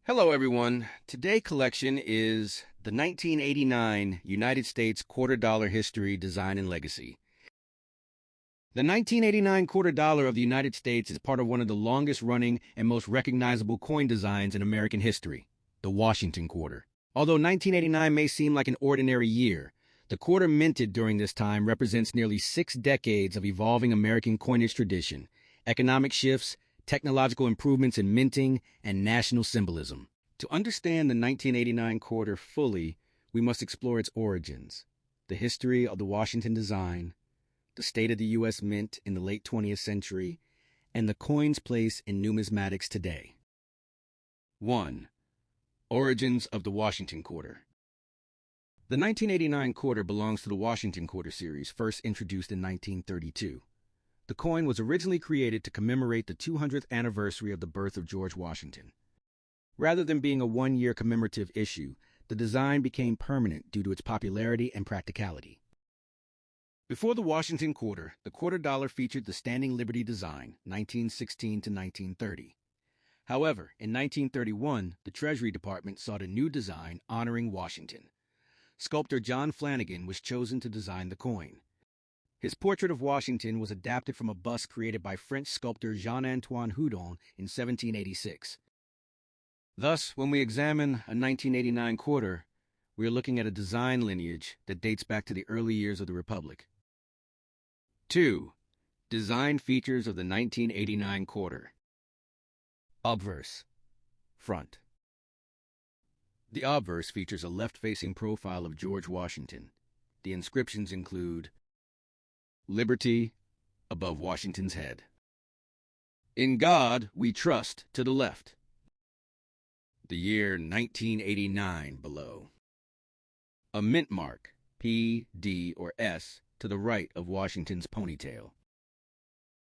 Hello, everyone. Today's collection is the 1989 United States Quarter Dollar History, Design, and Legacy. The 1989 quarter dollar of the United States is part of one of the longest-running and most recognizable coin designs in American history, the Washington Quarter. Although 1989 may seem like an ordinary year, the quarter minted during this time represents nearly 6 decades of evolving American coinage tradition, economic shifts, technological improvements in minting, and national symbolism. To understand the 1989 quarter fully, we must explore its origins, the history of the Washington design, the state of the U.S. Mint in the late 20th century, and the coin's place in numismatics today. 1. Origins of the Washington Quarter. The 1989 quarter belongs to the Washington Quarter series, first introduced in 1932. The coin was originally created to commemorate the 200th anniversary of the birth of George Washington. Rather than being a one-year commemorative issue, the design became permanent due to its popularity and practicality. Before the Washington Quarter, the quarter dollar featured the Standing Liberty design, 1916 to 1930. However, in 1931, the Treasury Department sought a new design honoring Washington. Sculptor John Flanagan was chosen to design the coin. His portrait of Washington was adapted from a bust created by French sculptor Jean-Antoine Houdon in 1786. Thus, when we examine a 1989 quarter, we are looking at a design lineage that dates back to the early years of the Republic. 2. Design features of the 1989 quarter. Obverse. Front. The obverse features a left-facing profile of George Washington. The inscriptions include Liberty above Washington's head. In God we trust to the left. The year 1989 below. A mint mark, P, D, or S, to the right of Washington's ponytail.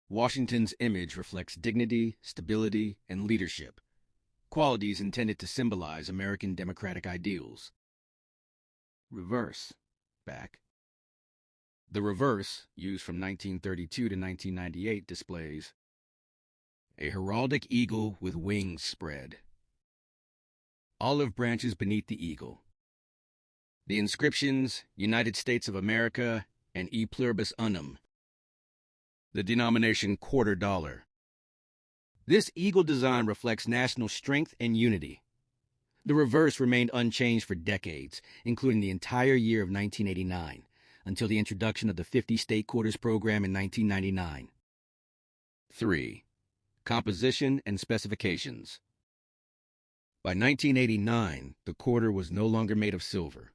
Washington's image reflects dignity, stability, and leadership, qualities intended to symbolize American democratic ideals. Reverse, back. The reverse, used from 1932 to 1998, displays a heraldic eagle with wings spread. Olive branches beneath the eagle. The inscriptions, United States of America and E Pluribus Unum. The denomination quarter dollar. This eagle design reflects national strength and unity. The reverse remained unchanged for decades, including the entire year of 1989. Until the introduction of the 50-state quarters program in 1999. 3. Composition and specifications. By 1989, the quarter was no longer made of silver.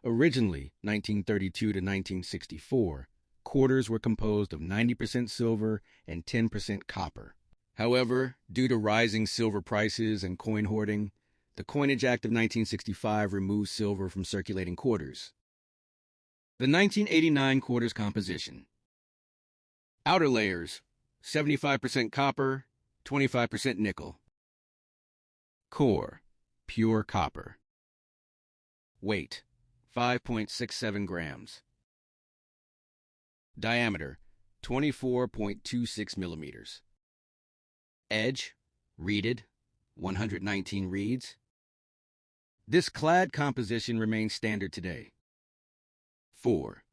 Originally, 1932 to 1964, quarters were composed of 90% silver and 10% copper. However, due to rising silver prices and coin hoarding, the Coinage Act of 1965 removed silver from circulating quarters. The 1989 quarters composition. Outer layers, 75% copper, 25% nickel. Core, pure copper. Weight, 5.67 grams. Diameter, 24.26 millimeters. Edge, reeded, 119 reeds. This clad composition remains standard today. 4.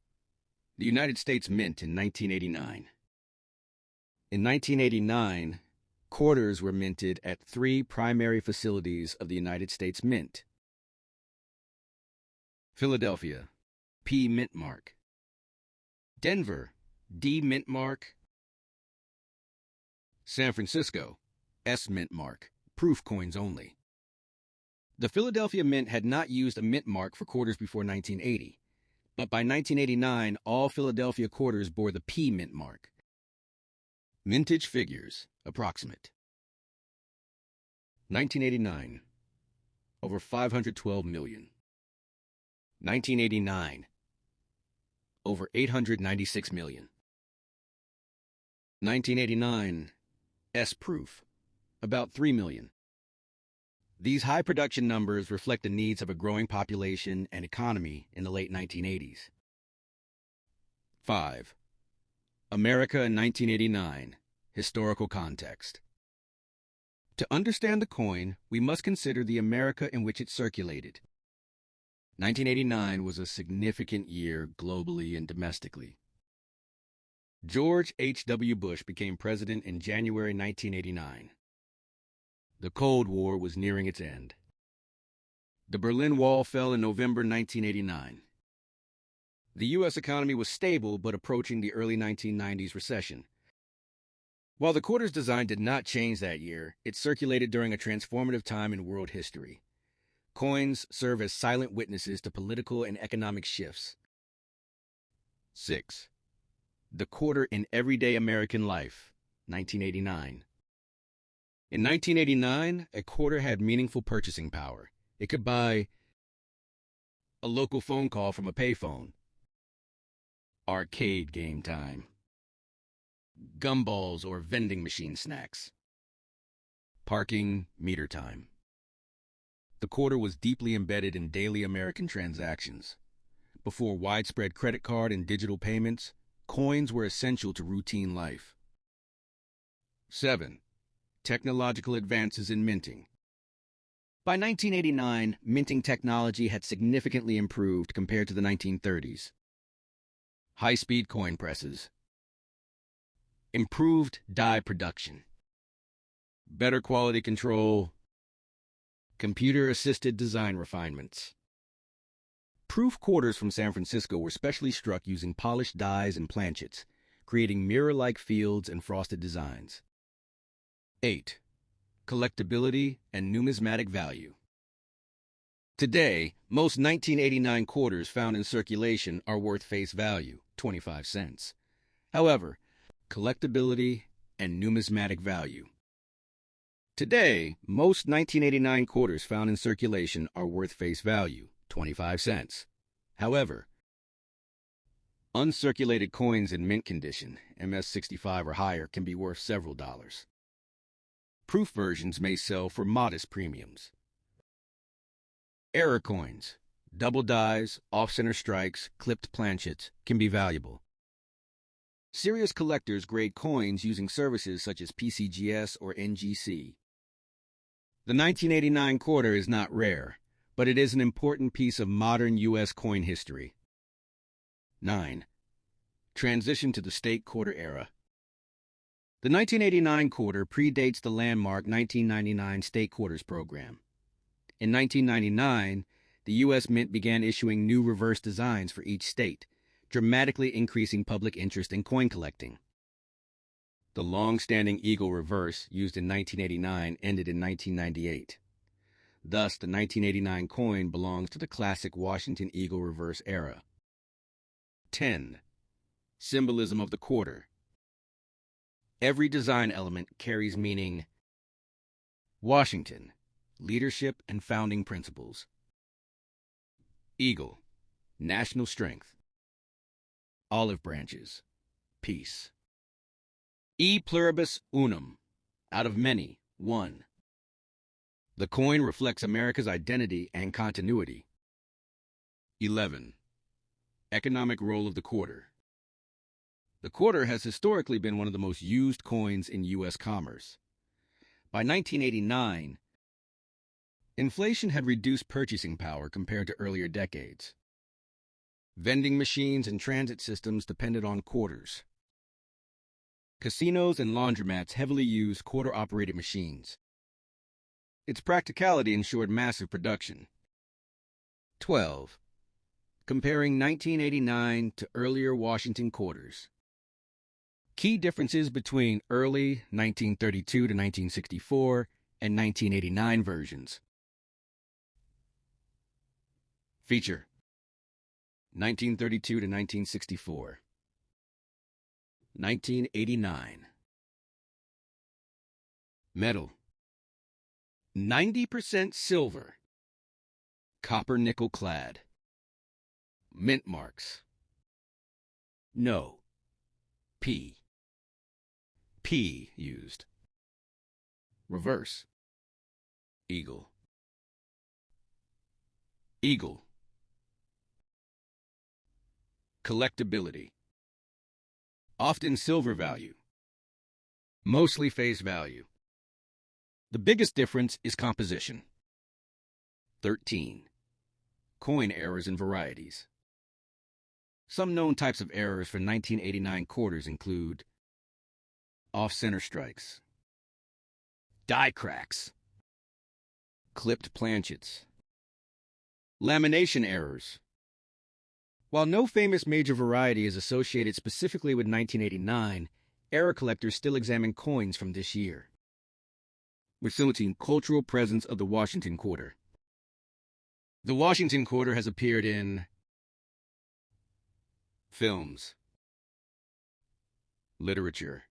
The United States Mint in 1989. In 1989, quarters were minted at 3 primary facilities of the United States Mint. Philadelphia, P mint mark. Denver, D mint mark. San Francisco, S mint mark, proof coins only. The Philadelphia Mint had not used a mint mark for quarters before 1980. But by 1989, all Philadelphia quarters bore the P mint mark. Mintage figures, approximate. 1989, over 512 million. 1989, over 896 million. 1989, S proof, about 3 million. These high production numbers reflect the needs of a growing population and economy in the late 1980s. 5. America in 1989, historical context. To understand the coin, we must consider the America in which it circulated. 1989 was a significant year globally and domestically. George H.W. Bush became president in January 1989. The Cold War was nearing its end. The Berlin Wall fell in November 1989. The U.S. economy was stable but approaching the early 1990s recession. While the quarter's design did not change that year, it circulated during a transformative time in world history. Coins serve as silent witnesses to political and economic shifts. 6. The quarter in everyday American life, 1989. In 1989, a quarter had meaningful purchasing power. It could buy a local phone call from a payphone, arcade game time, gumballs or vending machine snacks, parking meter time. The quarter was deeply embedded in daily American transactions. Before widespread credit card and digital payments, coins were essential to routine life. 7. Technological advances in minting. By 1989, minting technology had significantly improved compared to the 1930s. High-speed coin presses, improved die production, better quality control, computer-assisted design refinements. Proof quarters from San Francisco were specially struck using polished dies and planchets, creating mirror-like fields and frosted designs. 8. Collectability and numismatic value. Today, most 1989 quarters found in circulation are worth face value, 25 cents. However, collectability and numismatic value. Today, most 1989 quarters found in circulation are worth face value, 25 cents. However, uncirculated coins in mint condition, MS-65 or higher, can be worth several dollars. Proof versions may sell for modest premiums. Error coins, double dies, off-center strikes, clipped planchets can be valuable. Serious collectors grade coins using services such as PCGS or NGC. The 1989 quarter is not rare, but it is an important piece of modern U.S. coin history. 9. Transition to the state quarter era. The 1989 quarter predates the landmark 1999 state quarters program. In 1999, the U.S. Mint began issuing new reverse designs for each state, dramatically increasing public interest in coin collecting. The long-standing eagle reverse used in 1989 ended in 1998. Thus, the 1989 coin belongs to the classic Washington Eagle reverse era. 10. Symbolism of the quarter. Every design element carries meaning. Washington, leadership and founding principles. Eagle, national strength. Olive branches, peace. E pluribus unum, out of many, one. The coin reflects America's identity and continuity. 11. Economic role of the quarter. The quarter has historically been one of the most used coins in U.S. commerce. By 1989, inflation had reduced purchasing power compared to earlier decades. Vending machines and transit systems depended on quarters. Casinos and laundromats heavily used quarter-operated machines. Its practicality ensured massive production. 12. Comparing 1989 to earlier Washington quarters. Key differences between early 1932 to 1964 and 1989 versions. Feature: 1932 to 1964. 1989. Metal: 90% silver, copper nickel clad. Mint marks: no, P used. Reverse: eagle. Eagle. Collectability: often silver value, mostly face value. The biggest difference is composition. 13. Coin errors and varieties. Some known types of errors for 1989 quarters include off-center strikes, die cracks, clipped planchets, lamination errors. While no famous major variety is associated specifically with 1989, error collectors still examine coins from this year. Facilitating cultural presence of the Washington Quarter. The Washington Quarter has appeared in films, literature,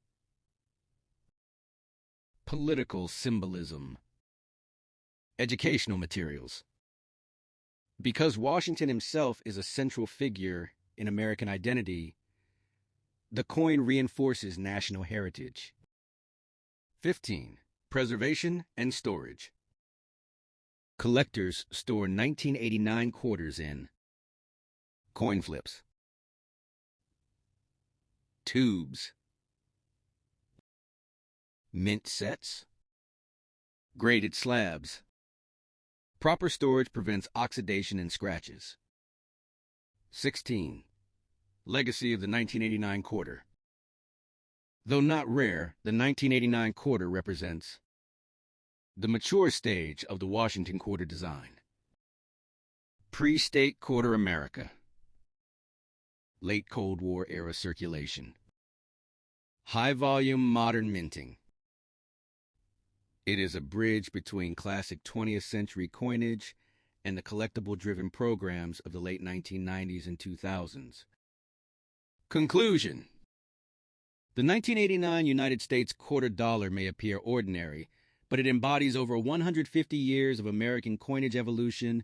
political symbolism, educational materials. Because Washington himself is a central figure in American identity, the coin reinforces national heritage. 15. Preservation and storage. Collectors store 1989 quarters in coin flips, tubes, mint sets, graded slabs. Proper storage prevents oxidation and scratches. 16. Legacy of the 1989 quarter. Though not rare, the 1989 quarter represents the mature stage of the Washington quarter design. Pre-state quarter America. Late Cold War era circulation. High-volume modern minting. It is a bridge between classic 20th century coinage and the collectible-driven programs of the late 1990s and 2000s. Conclusion. The 1989 United States quarter dollar may appear ordinary, but it embodies over 150 years of American coinage evolution